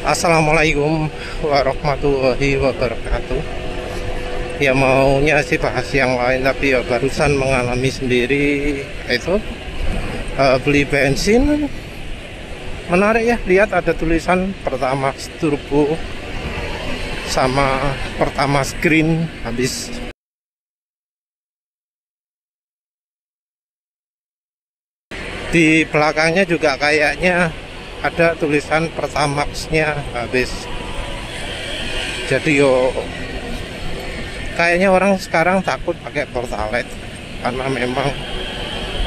Assalamualaikum warahmatullahi wabarakatuh. Ya maunya sih bahas yang lain, tapi ya barusan mengalami sendiri itu beli bensin. Menarik ya, lihat ada tulisan Pertamax Turbo sama Pertamax Green. Habis di belakangnya juga kayaknya ada tulisan Pertamax-nya habis. Jadi yo kayaknya orang sekarang takut pakai Pertalite karena memang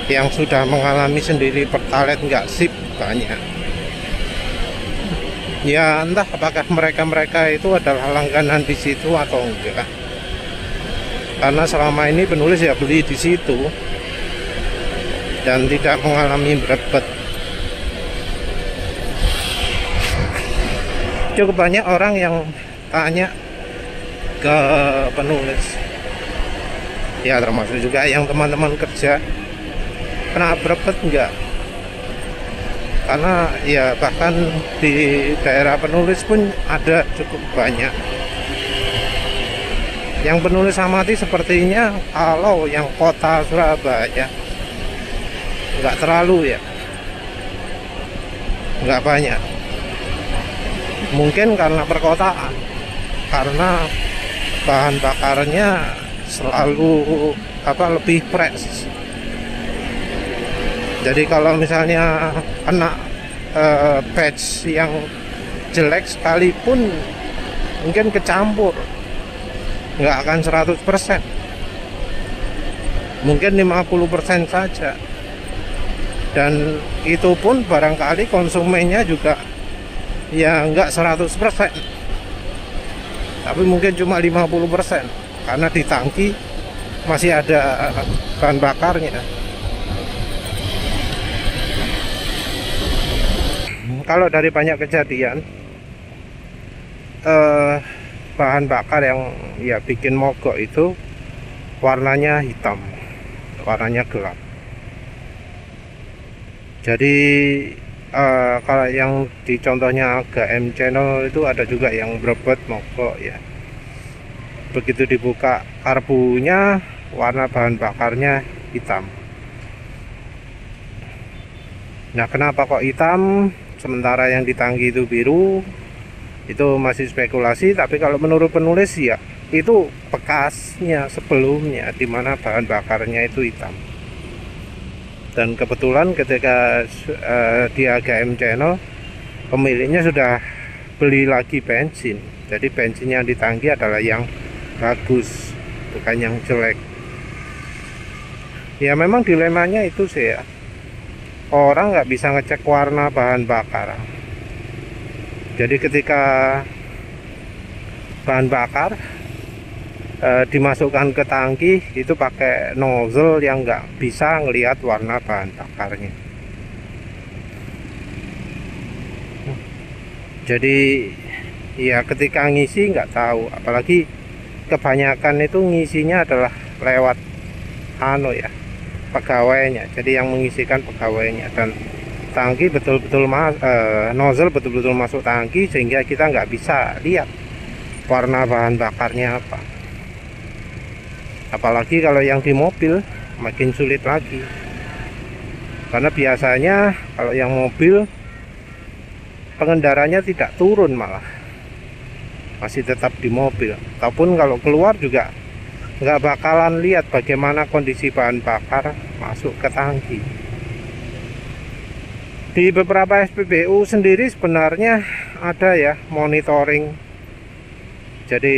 yang sudah mengalami sendiri Pertalite nggak sip banyak. Ya entah apakah mereka itu adalah langganan di situ atau enggak. Karena selama ini penulis ya beli di situ dan tidak mengalami berebet. Cukup banyak orang yang tanya ke penulis, ya termasuk juga yang teman-teman kerja, pernah berebet enggak? Karena ya bahkan di daerah penulis pun ada cukup banyak yang penulis amati. Sepertinya kalau yang kota Surabaya enggak terlalu ya, enggak banyak. Mungkin karena perkotaan, karena bahan bakarnya selalu lebih fresh. Jadi kalau misalnya kena batch yang jelek sekalipun mungkin kecampur, nggak akan 100%, mungkin 50% saja. Dan itu pun barangkali konsumennya juga ya nggak 100%, tapi mungkin cuma 50% karena di tangki masih ada bahan bakarnya. Kalau dari banyak kejadian bahan bakar yang ya bikin mogok itu warnanya hitam, warnanya gelap. Jadi kalau yang di contohnya GM channel itu ada juga yang berebet mogok ya. Begitu dibuka karbunya, warna bahan bakarnya hitam. Nah, kenapa kok hitam sementara yang di tangki itu biru? Itu masih spekulasi, tapi kalau menurut penulis ya itu bekasnya sebelumnya dimana bahan bakarnya itu hitam. Dan kebetulan ketika dia GM channel, pemiliknya sudah beli lagi bensin. Jadi bensin yang di tangki adalah yang bagus, bukan yang jelek. Ya memang dilemanya itu sih ya, orang nggak bisa ngecek warna bahan bakar. Jadi ketika bahan bakar dimasukkan ke tangki itu pakai nozzle yang nggak bisa ngelihat warna bahan bakarnya. Jadi ya ketika ngisi nggak tahu, apalagi kebanyakan itu ngisinya adalah lewat pegawainya. Jadi yang mengisikan pegawainya, dan tangki betul-betul nozzle betul-betul masuk tangki sehingga kita nggak bisa lihat warna bahan bakarnya apa. Apalagi kalau yang di mobil makin sulit lagi, karena biasanya kalau yang mobil pengendaranya tidak turun, malah masih tetap di mobil, ataupun kalau keluar juga nggak bakalan lihat bagaimana kondisi bahan bakar masuk ke tangki. Di beberapa SPBU sendiri sebenarnya ada ya monitoring, jadi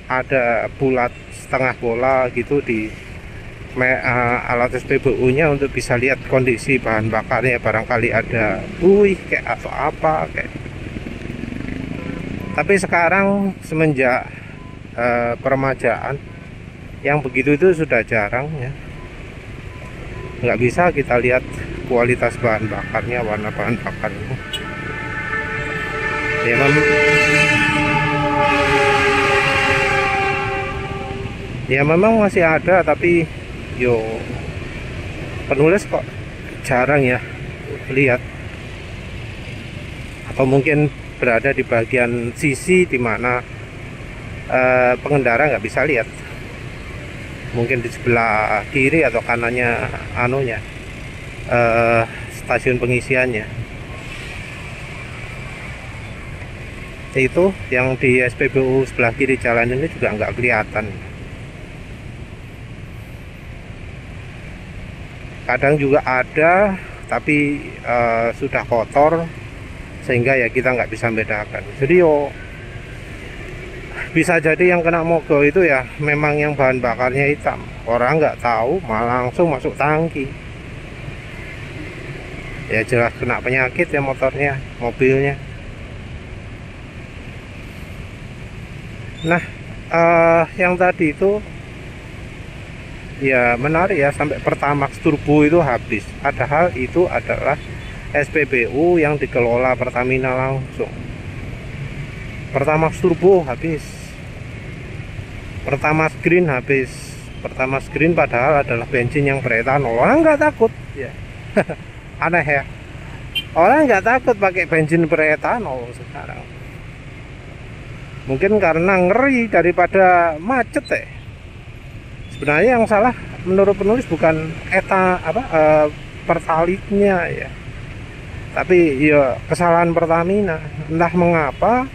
ada bulat setengah bola gitu di alat SPBU nya untuk bisa lihat kondisi bahan bakarnya, barangkali ada buih kayak atau apa kayak. Tapi sekarang semenjak peremajaan yang begitu itu sudah jarang ya, nggak bisa kita lihat kualitas bahan bakarnya, warna bahan bakarnya ya. Ya memang masih ada, tapi yo penulis kok jarang ya lihat. Atau mungkin berada di bagian sisi dimana pengendara nggak bisa lihat. Mungkin di sebelah kiri atau kanannya anunya stasiun pengisiannya. Itu yang di SPBU sebelah kiri jalan ini juga nggak kelihatan. Kadang juga ada, tapi sudah kotor sehingga ya kita nggak bisa membedakan. Jadi yo bisa jadi yang kena mogok itu ya memang yang bahan bakarnya hitam, orang nggak tahu malah langsung masuk tangki, ya jelas kena penyakit ya motornya, mobilnya. Nah yang tadi itu ya menarik ya, sampai Pertamax Turbo itu habis, padahal itu adalah SPBU yang dikelola Pertamina langsung. Pertamax Turbo habis, Pertamax Green habis. Pertamax Green padahal adalah bensin yang beretanol, orang nggak takut ya. Aneh ya, orang nggak takut pakai bensin beretanol sekarang, mungkin karena ngeri daripada macet ya. Sebenarnya yang salah menurut penulis bukan pertalitnya ya, tapi ya kesalahan Pertamina. Entah mengapa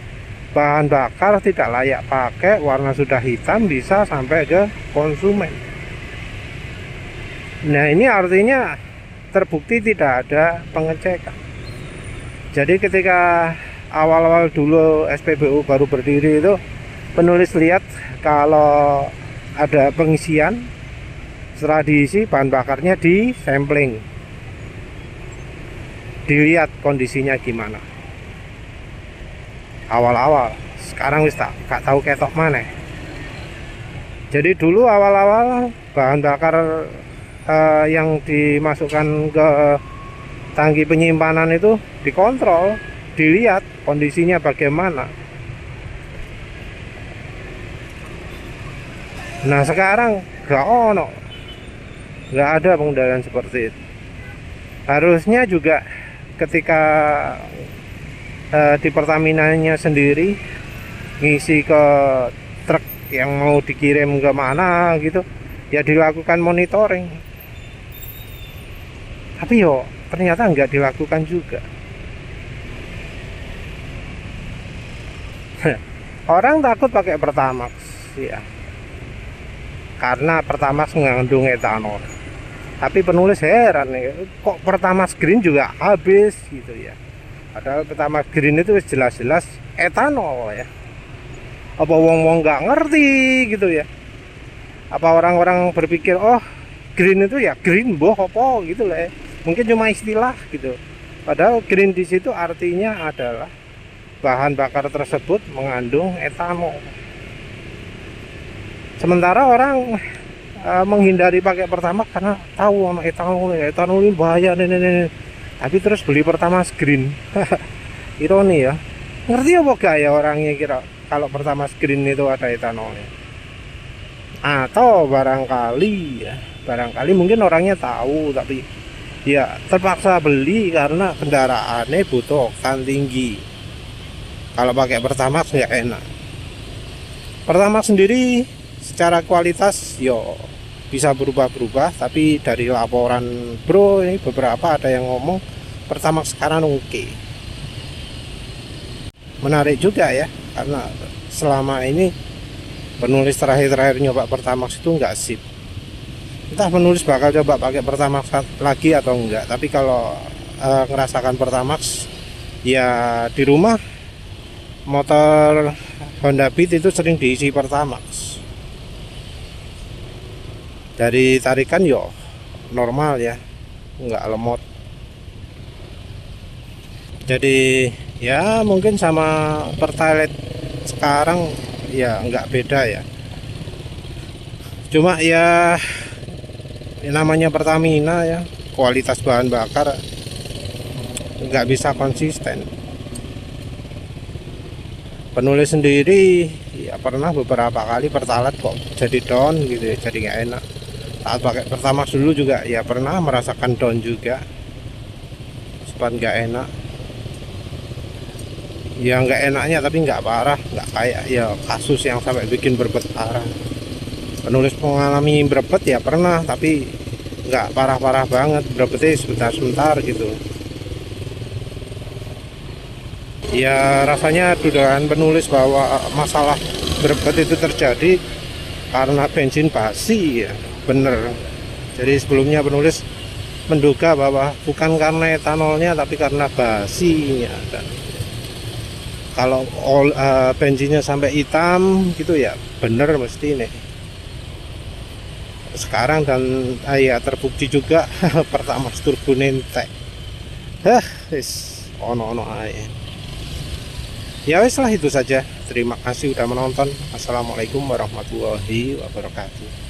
bahan bakar tidak layak pakai, warna sudah hitam, bisa sampai ke konsumen. Nah ini artinya terbukti tidak ada pengecekan. Jadi ketika awal-awal dulu SPBU baru berdiri itu, penulis lihat kalau ada pengisian, setelah diisi bahan bakarnya di sampling, dilihat kondisinya gimana awal-awal. Sekarang wis gak tahu ketok mana. Jadi dulu awal-awal bahan bakar yang dimasukkan ke tangki penyimpanan itu dikontrol, dilihat kondisinya bagaimana. Nah sekarang nggak ada pengendalian seperti itu. Harusnya juga ketika di Pertaminanya sendiri ngisi ke truk yang mau dikirim ke mana gitu, ya dilakukan monitoring. Tapi yo ternyata nggak dilakukan juga. Orang takut pakai Pertamax ya, karena Pertamax mengandung etanol. Tapi penulis heran nih, kok Pertamax Green juga habis gitu ya. Padahal Pertamax Green itu jelas-jelas etanol ya. Apa wong-wong nggak ngerti gitu ya? Apa orang-orang berpikir oh green itu ya green boh apa gitu lah ya. Mungkin cuma istilah gitu. Padahal green di situ artinya adalah bahan bakar tersebut mengandung etanol. Sementara orang menghindari pakai Pertamax karena tahu sama etanol ini bahaya nih. Tapi terus beli Pertamax Green. Ironi ya. Ngerti apa gak ya orangnya kira kalau Pertamax Green itu ada etanolnya? Atau barangkali mungkin orangnya tahu tapi ya terpaksa beli karena kendaraannya butuh oktan tinggi. Kalau pakai Pertamax nggak enak. Pertamax sendiri secara kualitas yo bisa berubah-berubah, tapi dari laporan bro ini beberapa ada yang ngomong Pertamax sekarang oke. Menarik juga ya, karena selama ini penulis terakhir nyoba Pertamax itu nggak sip. Entah penulis bakal coba pakai Pertamax lagi atau enggak, tapi kalau ngerasakan Pertamax ya di rumah motor Honda Beat itu sering diisi Pertamax. Dari tarikan yo normal ya, nggak lemot. Jadi ya mungkin sama Pertalite sekarang ya nggak beda ya. Cuma ya namanya Pertamina ya, kualitas bahan bakar nggak bisa konsisten. Penulis sendiri ya pernah beberapa kali Pertalite kok jadi down gitu ya, jadi nggak enak. Saat pakai Pertamax dulu juga ya pernah merasakan down juga, sempat nggak enak. Ya nggak enaknya tapi nggak parah, nggak kayak ya kasus yang sampai bikin berbet parah. Penulis mengalami berbet ya pernah, tapi nggak parah-parah banget, berbetnya sebentar-sebentar gitu. Ya rasanya dugaan penulis bahwa masalah berbet itu terjadi karena bensin basi ya bener. Jadi sebelumnya penulis menduga bahwa bukan karena etanolnya tapi karena basinya. Dan kalau bensinnya sampai hitam gitu ya bener mesti nih sekarang. Dan ya terbukti juga Pertamax turbo nentek. Wis ono aja. Ya wis lah, itu saja. Terima kasih udah menonton. Assalamualaikum warahmatullahi wabarakatuh.